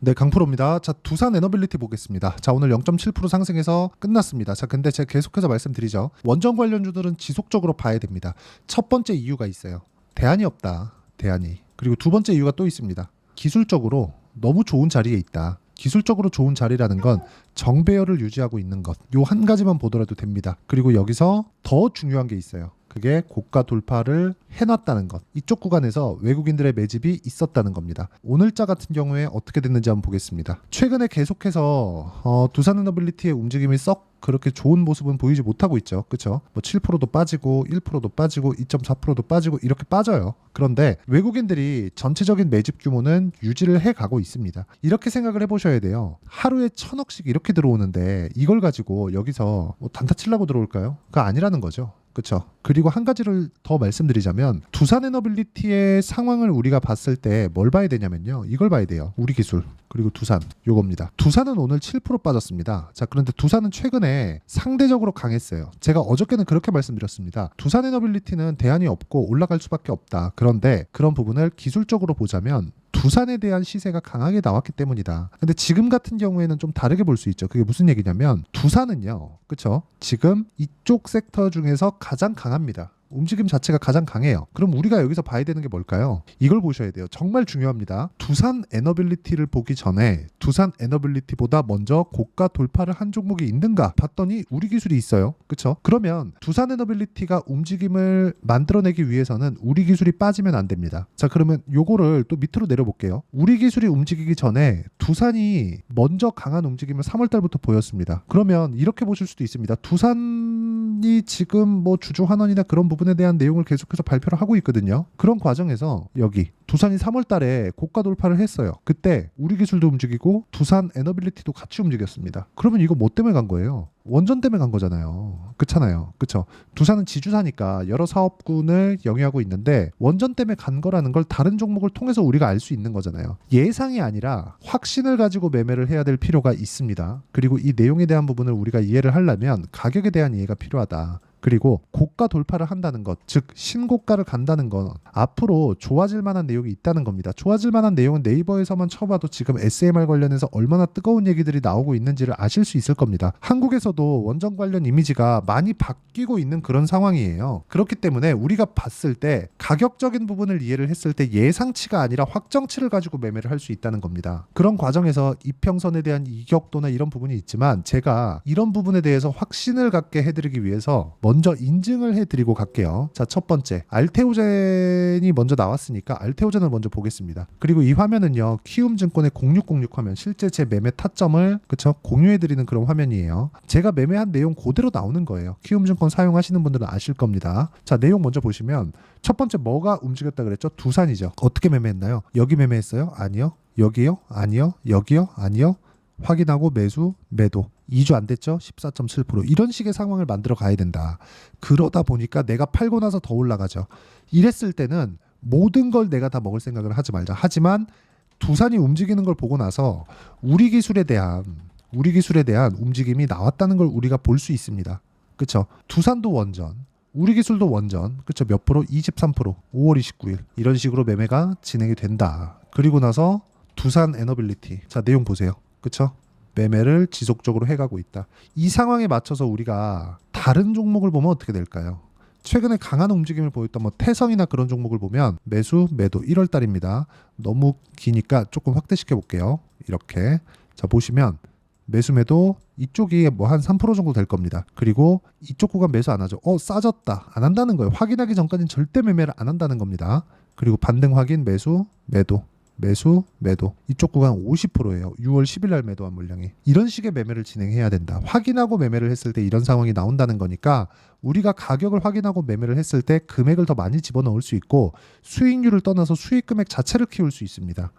네, 강프로입니다. 자, 두산 에너빌리티 보겠습니다. 자, 오늘 0.7% 상승해서 끝났습니다. 자, 근데 제가 계속해서 말씀드리죠. 원전 관련주들은 지속적으로 봐야 됩니다. 첫 번째 이유가 있어요. 대안이 없다. 대안이. 그리고 두 번째 이유가 또 있습니다. 기술적으로 너무 좋은 자리에 있다. 기술적으로 좋은 자리라는 건 정배열을 유지하고 있는 것. 요 한 가지만 보더라도 됩니다. 그리고 여기서 더 중요한 게 있어요. 그게 고가 돌파를 해놨다는 것. 이쪽 구간에서 외국인들의 매집이 있었다는 겁니다. 오늘자 같은 경우에 어떻게 됐는지 한번 보겠습니다. 최근에 계속해서 두산에너빌리티의 움직임이 썩 그렇게 좋은 모습은 보이지 못하고 있죠. 그렇죠? 뭐 7%도 빠지고 1%도 빠지고 2.4%도 빠지고 이렇게 빠져요. 그런데 외국인들이 전체적인 매집 규모는 유지를 해가고 있습니다. 이렇게 생각을 해보셔야 돼요. 하루에 1,000억씩 이렇게 들어오는데 이걸 가지고 여기서 뭐 단타 치려고 들어올까요? 그거 아니라는 거죠. 그렇죠. 그리고 한 가지를 더 말씀드리자면 두산에너빌리티의 상황을 우리가 봤을 때 뭘 봐야 되냐면요. 이걸 봐야 돼요. 우리 기술 그리고 두산 요겁니다. 두산은 오늘 7% 빠졌습니다. 자, 그런데 두산은 최근에 상대적으로 강했어요. 제가 어저께는 그렇게 말씀드렸습니다. 두산에너빌리티는 대안이 없고 올라갈 수밖에 없다. 그런데 그런 부분을 기술적으로 보자면 두산에 대한 시세가 강하게 나왔기 때문이다. 근데 지금 같은 경우에는 좀 다르게 볼 수 있죠. 그게 무슨 얘기냐면 두산은요. 그렇죠? 지금 이쪽 섹터 중에서 가장 강합니다. 움직임 자체가 가장 강해요. 그럼 우리가 여기서 봐야 되는 게 뭘까요? 이걸 보셔야 돼요. 정말 중요합니다. 두산 에너빌리티를 보기 전에 두산 에너빌리티보다 먼저 고가 돌파를 한 종목이 있는가 봤더니 우리 기술이 있어요. 그렇죠? 그러면 두산 에너빌리티가 움직임을 만들어내기 위해서는 우리 기술이 빠지면 안 됩니다. 자, 그러면 요거를 또 밑으로 내려볼게요. 우리 기술이 움직이기 전에 두산이 먼저 강한 움직임을 3월 달부터 보였습니다. 그러면 이렇게 보실 수도 있습니다. 두산이 지금 뭐 주주 환원이나 그런 부분에 대한 내용을 계속해서 발표를 하고 있거든요. 그런 과정에서 여기 두산이 3월 달에 고가 돌파를 했어요. 그때 우리 기술도 움직이고 두산 에너빌리티도 같이 움직였습니다. 그러면 이거 뭐 때문에 간 거예요? 원전 때문에 간 거잖아요. 그렇잖아요. 그렇죠? 두산은 지주사니까 여러 사업군을 영위하고 있는데 원전 때문에 간 거라는 걸 다른 종목을 통해서 우리가 알 수 있는 거잖아요. 예상이 아니라 확신을 가지고 매매를 해야 될 필요가 있습니다. 그리고 이 내용에 대한 부분을 우리가 이해를 하려면 가격에 대한 이해가 필요하다. 그리고 고가 돌파를 한다는 것, 즉 신고가를 간다는 건 앞으로 좋아질 만한 내용이 있다는 겁니다. 좋아질 만한 내용은 네이버에서만 쳐봐도 지금 SMR 관련해서 얼마나 뜨거운 얘기들이 나오고 있는지를 아실 수 있을 겁니다. 한국에서도 원전 관련 이미지가 많이 바뀌고 있는 그런 상황이에요. 그렇기 때문에 우리가 봤을 때 가격적인 부분을 이해를 했을 때 예상치가 아니라 확정치를 가지고 매매를 할 수 있다는 겁니다. 그런 과정에서 이평선에 대한 이격도나 이런 부분이 있지만 제가 이런 부분에 대해서 확신을 갖게 해드리기 위해서 먼저 인증을 해드리고 갈게요. 자, 첫 번째 알테오젠이 먼저 나왔으니까 알테오젠을 먼저 보겠습니다. 그리고 이 화면은요, 키움증권의 0606 화면, 실제 제 매매 타점을 그쵸 공유해드리는 그런 화면이에요. 제가 매매한 내용 그대로 나오는 거예요. 키움증권 사용하시는 분들은 아실 겁니다. 자, 내용 먼저 보시면 첫 번째 뭐가 움직였다 그랬죠? 두산이죠. 어떻게 매매했나요? 여기 매매했어요? 아니요. 여기요? 아니요. 여기요? 아니요. 확인하고 매수, 매도. 2주 안 됐죠? 14.7%. 이런 식의 상황을 만들어 가야 된다. 그러다 보니까 내가 팔고 나서 더 올라가죠. 이랬을 때는 모든 걸 내가 다 먹을 생각을 하지 말자. 하지만 두산이 움직이는 걸 보고 나서 우리 기술에 대한 움직임이 나왔다는 걸 우리가 볼 수 있습니다. 그렇죠? 두산도 원전, 우리 기술도 원전, 그렇죠? 몇 프로? 23%. 5월 29일. 이런 식으로 매매가 진행이 된다. 그리고 나서 두산 에너빌리티. 자, 내용 보세요. 그렇죠? 매매를 지속적으로 해가고 있다. 이 상황에 맞춰서 우리가 다른 종목을 보면 어떻게 될까요? 최근에 강한 움직임을 보였던 뭐 태성이나 그런 종목을 보면 매수, 매도 1월 달입니다. 너무 기니까 조금 확대시켜 볼게요. 이렇게. 자, 보시면 매수, 매도 이쪽이 뭐 한 3% 정도 될 겁니다. 그리고 이쪽 구간 매수 안 하죠. 싸졌다. 안 한다는 거예요. 확인하기 전까지는 절대 매매를 안 한다는 겁니다. 그리고 반등 확인, 매수, 매도. 매수, 매도. 이쪽 구간 50%예요. 6월 10일 날 매도한 물량이. 이런 식의 매매를 진행해야 된다. 확인하고 매매를 했을 때 이런 상황이 나온다는 거니까 우리가 가격을 확인하고 매매를 했을 때 금액을 더 많이 집어넣을 수 있고 수익률을 떠나서 수익 금액 자체를 키울 수 있습니다.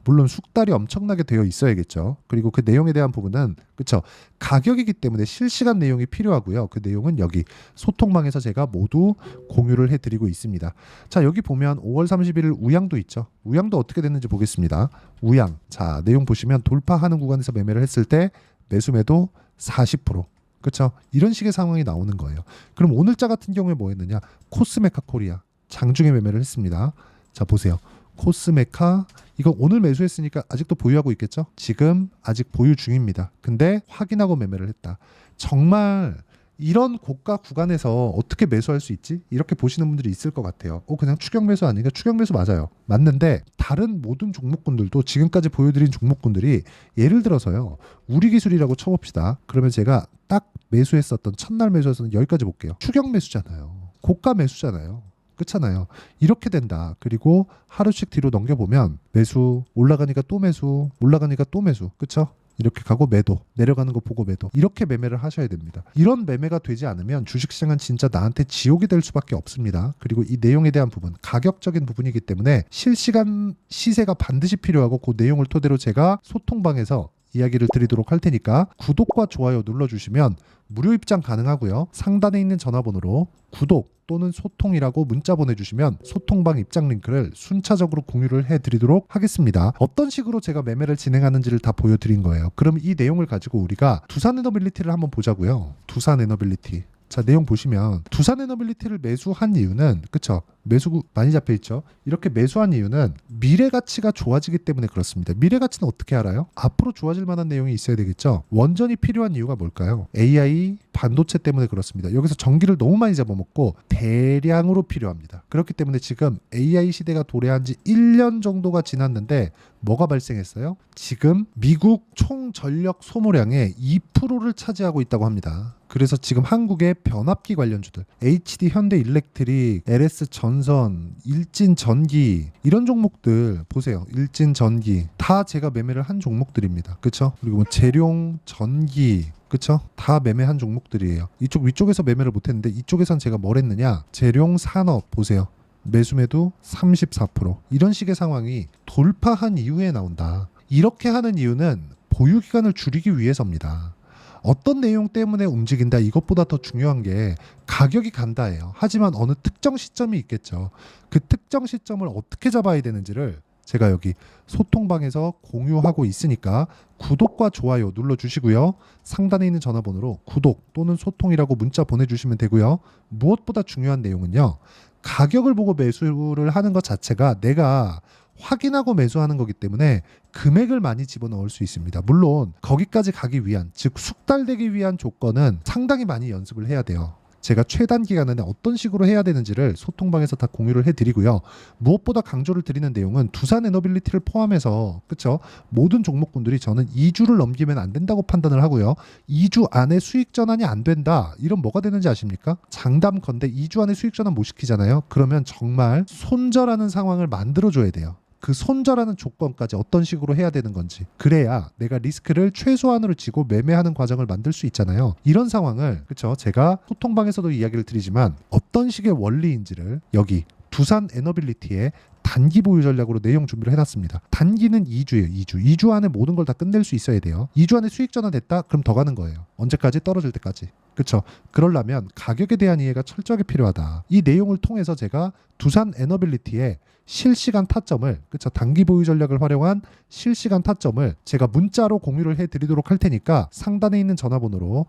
물론 숙달이 엄청나게 되어 있어야겠죠. 그리고 그 내용에 대한 부분은 그쵸 가격이기 때문에 실시간 내용이 필요하고요. 그 내용은 여기 소통망에서 제가 모두 공유를 해드리고 있습니다. 자, 여기 보면 5월 31일 우양도 있죠. 우양도 어떻게 됐는지 보겠습니다. 우양. 자, 내용 보시면 돌파하는 구간에서 매매를 했을 때 매수 매도 40%. 그렇죠? 이런 식의 상황이 나오는 거예요. 그럼 오늘자 같은 경우에 뭐 했느냐? 코스메카 코리아 장중에 매매를 했습니다. 자, 보세요. 코스메카 이거 오늘 매수했으니까 아직도 보유하고 있겠죠? 지금 아직 보유 중입니다. 근데 확인하고 매매를 했다. 정말 이런 고가 구간에서 어떻게 매수할 수 있지? 이렇게 보시는 분들이 있을 것 같아요. 그냥 추격 매수 아니니까 추격 매수 맞아요. 맞는데 다른 모든 종목군들도 지금까지 보여드린 종목군들이 예를 들어서요. 우리 기술이라고 쳐봅시다. 그러면 제가 딱 매수했었던 첫날 매수했었던 여기까지 볼게요. 추격 매수잖아요. 고가 매수잖아요. 그렇잖아요. 이렇게 된다. 그리고 하루씩 뒤로 넘겨보면 매수, 올라가니까 또 매수, 올라가니까 또 매수. 그쵸? 이렇게 가고 매도, 내려가는 거 보고 매도. 이렇게 매매를 하셔야 됩니다. 이런 매매가 되지 않으면 주식시장은 진짜 나한테 지옥이 될 수밖에 없습니다. 그리고 이 내용에 대한 부분, 가격적인 부분이기 때문에 실시간 시세가 반드시 필요하고 그 내용을 토대로 제가 소통방에서 이야기를 드리도록 할 테니까 구독과 좋아요 눌러주시면 무료 입장 가능하고요. 상단에 있는 전화번호로 구독 또는 소통이라고 문자 보내주시면 소통방 입장 링크를 순차적으로 공유를 해드리도록 하겠습니다. 어떤 식으로 제가 매매를 진행하는지를 다 보여드린 거예요. 그럼 이 내용을 가지고 우리가 두산에너빌리티를 한번 보자고요. 두산에너빌리티. 자, 내용 보시면 두산에너빌리티를 매수한 이유는 그쵸? 매수 많이 잡혀 있죠. 이렇게 매수한 이유는 미래 가치가 좋아지기 때문에 그렇습니다. 미래 가치는 어떻게 알아요? 앞으로 좋아질 만한 내용이 있어야 되겠죠. 원전이 필요한 이유가 뭘까요? AI 반도체 때문에 그렇습니다. 여기서 전기를 너무 많이 잡아먹고 대량으로 필요합니다. 그렇기 때문에 지금 AI 시대가 도래한 지 1년 정도가 지났는데 뭐가 발생했어요? 지금 미국 총 전력 소모량의 2%를 차지하고 있다고 합니다. 그래서 지금 한국의 변압기 관련주들 HD 현대일렉트릭, LS 전선, 일진전기 이런 종목들 보세요. 일진전기 다 제가 매매를 한 종목들입니다. 그쵸? 그리고 뭐 재룡, 전기 그쵸? 다 매매한 종목들이에요. 이쪽 위쪽에서 매매를 못했는데 이쪽에선 제가 뭘 했느냐? 재룡 산업 보세요. 매수매도 34% 이런 식의 상황이 돌파한 이후에 나온다. 이렇게 하는 이유는 보유 기간을 줄이기 위해서입니다. 어떤 내용 때문에 움직인다 이것보다 더 중요한 게 가격이 간다예요. 하지만 어느 특정 시점이 있겠죠. 그 특정 시점을 어떻게 잡아야 되는지를 제가 여기 소통방에서 공유하고 있으니까 구독과 좋아요 눌러주시고요. 상단에 있는 전화번호로 구독 또는 소통이라고 문자 보내주시면 되고요. 무엇보다 중요한 내용은요. 가격을 보고 매수를 하는 것 자체가 내가 확인하고 매수하는 거기 때문에 금액을 많이 집어넣을 수 있습니다. 물론 거기까지 가기 위한 즉 숙달되기 위한 조건은 상당히 많이 연습을 해야 돼요. 제가 최단 기간에는 어떤 식으로 해야 되는지를 소통방에서 다 공유를 해드리고요. 무엇보다 강조를 드리는 내용은 두산에너빌리티를 포함해서 그쵸? 모든 종목군들이 저는 2주를 넘기면 안 된다고 판단을 하고요. 2주 안에 수익 전환이 안 된다. 이런 뭐가 되는지 아십니까? 장담컨대 2주 안에 수익 전환 못 시키잖아요. 그러면 정말 손절하는 상황을 만들어줘야 돼요. 그 손절하는 조건까지 어떤 식으로 해야 되는 건지 그래야 내가 리스크를 최소한으로 지고 매매하는 과정을 만들 수 있잖아요. 이런 상황을 그쵸? 제가 소통방에서도 이야기를 드리지만 어떤 식의 원리인지를 여기 두산에너빌리티의 단기 보유 전략으로 내용 준비를 해놨습니다. 단기는 2주예요. 2주 안에 모든 걸 다 끝낼 수 있어야 돼요. 2주 안에 수익 전환됐다? 그럼 더 가는 거예요. 언제까지? 떨어질 때까지. 그렇죠? 그러려면 가격에 대한 이해가 철저하게 필요하다. 이 내용을 통해서 제가 두산에너빌리티의 실시간 타점을 그쵸 단기 보유 전략을 활용한 실시간 타점을 제가 문자로 공유를 해드리도록 할 테니까 상단에 있는 전화번호로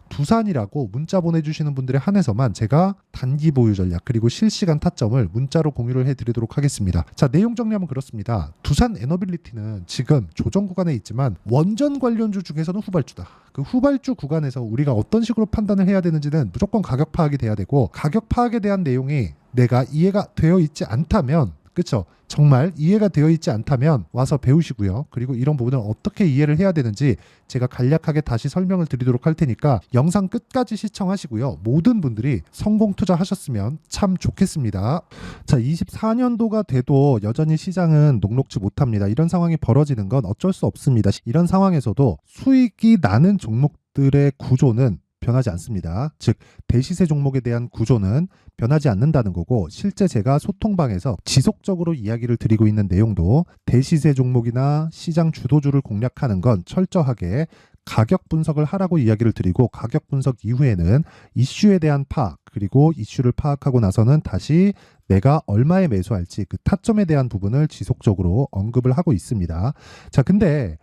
두산이라고 문자 보내주시는 분들에 한해서만 제가 단기 보유 전략 그리고 실시간 타점을 문자로 공유를 해드리도록 하겠습니다. 자, 내용 정리하면 그렇습니다. 두산에너빌리티는 지금 조정 구간에 있지만 원전 관련주 중에서는 후발주다. 그 후발주 구간에서 우리가 어떤 식으로 판단을 해야 되는지는 무조건 가격 파악이 돼야 되고 가격 파악에 대한 내용이 내가 이해가 되어 있지 않다면 그쵸? 정말 이해가 되어 있지 않다면 와서 배우시고요. 그리고 이런 부분을 어떻게 이해를 해야 되는지 제가 간략하게 다시 설명을 드리도록 할 테니까 영상 끝까지 시청하시고요. 모든 분들이 성공 투자하셨으면 참 좋겠습니다. 자, 24년도가 돼도 여전히 시장은 녹록지 못합니다. 이런 상황이 벌어지는 건 어쩔 수 없습니다. 이런 상황에서도 수익이 나는 종목들의 구조는 변하지 않습니다. 즉 대시세 종목에 대한 구조는 변하지 않는다는 거고 실제 제가 소통방에서 지속적으로 이야기를 드리고 있는 내용도 대시세 종목이나 시장 주도주를 공략하는 건 철저하게 가격 분석을 하라고 이야기를 드리고 가격 분석 이후에는 이슈에 대한 파악 그리고 이슈를 파악하고 나서는 다시 내가 얼마에 매수할지 그 타점에 대한 부분을 지속적으로 언급을 하고 있습니다. 자, 근데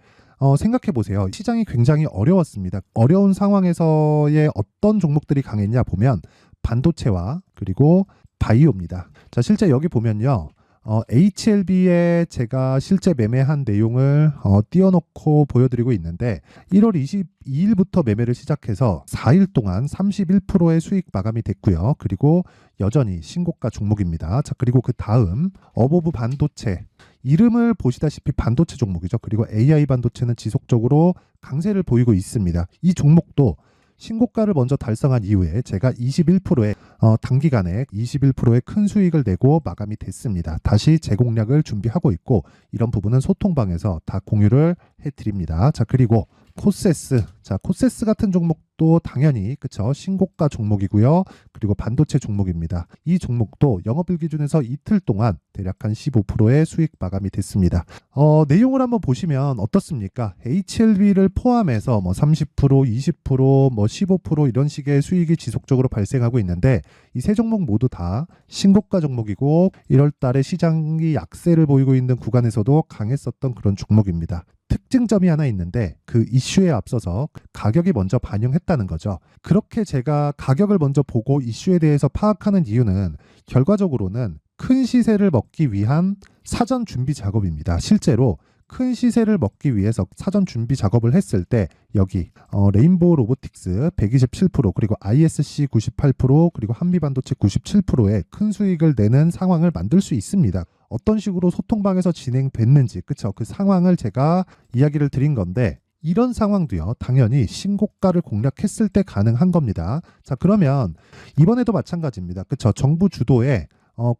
생각해 보세요. 시장이 굉장히 어려웠습니다. 어려운 상황에서의 어떤 종목들이 강했냐 보면 반도체와 그리고 바이오입니다. 자, 실제 여기 보면요. HLB에 제가 실제 매매한 내용을 띄워놓고 보여드리고 있는데 1월 22일부터 매매를 시작해서 4일 동안 31%의 수익 마감이 됐고요. 그리고 여전히 신고가 종목입니다. 자, 그리고 그 다음 어보브 반도체, 이름을 보시다시피 반도체 종목이죠. 그리고 AI 반도체는 지속적으로 강세를 보이고 있습니다. 이 종목도 신고가를 먼저 달성한 이후에 제가 21%의 단기간에 21%의 큰 수익을 내고 마감이 됐습니다. 다시 재공략을 준비하고 있고 이런 부분은 소통방에서 다 공유를 해드립니다. 자, 그리고 코세스, 자, 코세스 같은 종목도 당연히 그쵸, 신고가 종목이고요. 그리고 반도체 종목입니다. 이 종목도 영업일 기준에서 이틀 동안 대략 한 15%의 수익 마감이 됐습니다. 내용을 한번 보시면 어떻습니까? HLB를 포함해서 뭐 30%, 20%, 뭐 15% 이런 식의 수익이 지속적으로 발생하고 있는데 이 세 종목 모두 다 신고가 종목이고 1월 달에 시장이 약세를 보이고 있는 구간에서도 강했었던 그런 종목입니다. 특징점이 하나 있는데 그 이슈에 앞서서 가격이 먼저 반영했다는 거죠. 그렇게 제가 가격을 먼저 보고 이슈에 대해서 파악하는 이유는 결과적으로는 큰 시세를 먹기 위한 사전 준비 작업입니다. 실제로 큰 시세를 먹기 위해서 사전 준비 작업을 했을 때 여기 레인보우 로보틱스 127% 그리고 ISC 98% 그리고 한미반도체 97%의 큰 수익을 내는 상황을 만들 수 있습니다. 어떤 식으로 소통방에서 진행됐는지 그쵸, 그 상황을 제가 이야기를 드린 건데 이런 상황도요 당연히 신고가를 공략했을 때 가능한 겁니다. 자, 그러면 이번에도 마찬가지입니다. 그쵸, 정부 주도의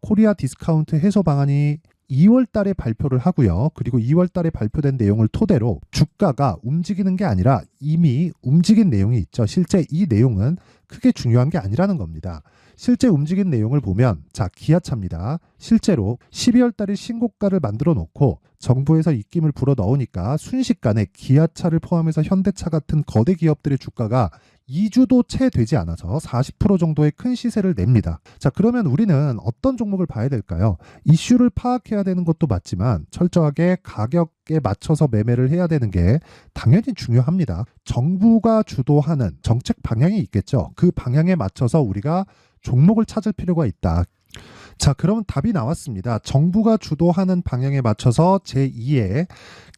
코리아 디스카운트 해소 방안이 2월 달에 발표를 하고요. 그리고 2월 달에 발표된 내용을 토대로 주가가 움직이는 게 아니라 이미 움직인 내용이 있죠. 실제 이 내용은 크게 중요한 게 아니라는 겁니다. 실제 움직인 내용을 보면 자, 기아차입니다. 실제로 12월 달에 신고가를 만들어 놓고 정부에서 입김을 불어 넣으니까 순식간에 기아차를 포함해서 현대차 같은 거대 기업들의 주가가 2주도 채 되지 않아서 40% 정도의 큰 시세를 냅니다. 자, 그러면 우리는 어떤 종목을 봐야 될까요? 이슈를 파악해야 되는 것도 맞지만 철저하게 가격에 맞춰서 매매를 해야 되는 게 당연히 중요합니다. 정부가 주도하는 정책 방향이 있겠죠. 그 방향에 맞춰서 우리가 종목을 찾을 필요가 있다. 자, 그러면 답이 나왔습니다. 정부가 주도하는 방향에 맞춰서 제2의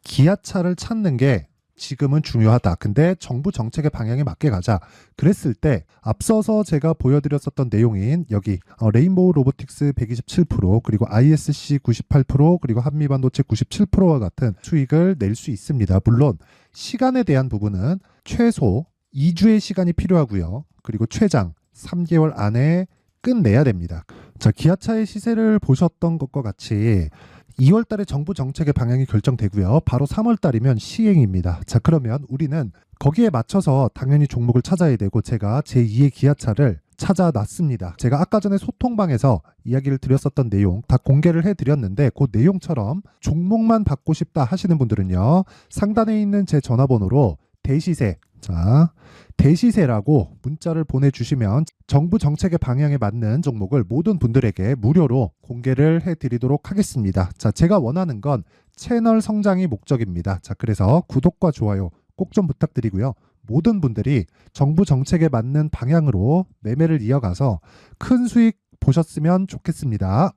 기아차를 찾는 게 지금은 중요하다. 근데 정부 정책의 방향에 맞게 가자. 그랬을 때 앞서서 제가 보여드렸었던 내용인 여기 레인보우 로보틱스 127% 그리고 ISC 98% 그리고 한미반도체 97%와 같은 수익을 낼 수 있습니다. 물론 시간에 대한 부분은 최소 2주의 시간이 필요하고요. 그리고 최장 3개월 안에 끝내야 됩니다. 자, 기아차의 시세를 보셨던 것과 같이 2월 달에 정부 정책의 방향이 결정되고요. 바로 3월 달이면 시행입니다. 자, 그러면 우리는 거기에 맞춰서 당연히 종목을 찾아야 되고 제가 제2의 기아차를 찾아놨습니다. 제가 아까 전에 소통방에서 이야기를 드렸었던 내용 다 공개를 해드렸는데 그 내용처럼 종목만 받고 싶다 하시는 분들은요. 상단에 있는 제 전화번호로 대시세, 자, 대시세라고 문자를 보내주시면 정부 정책의 방향에 맞는 종목을 모든 분들에게 무료로 공개를 해드리도록 하겠습니다. 자, 제가 원하는 건 채널 성장이 목적입니다. 자, 그래서 구독과 좋아요 꼭 좀 부탁드리고요. 모든 분들이 정부 정책에 맞는 방향으로 매매를 이어가서 큰 수익 보셨으면 좋겠습니다.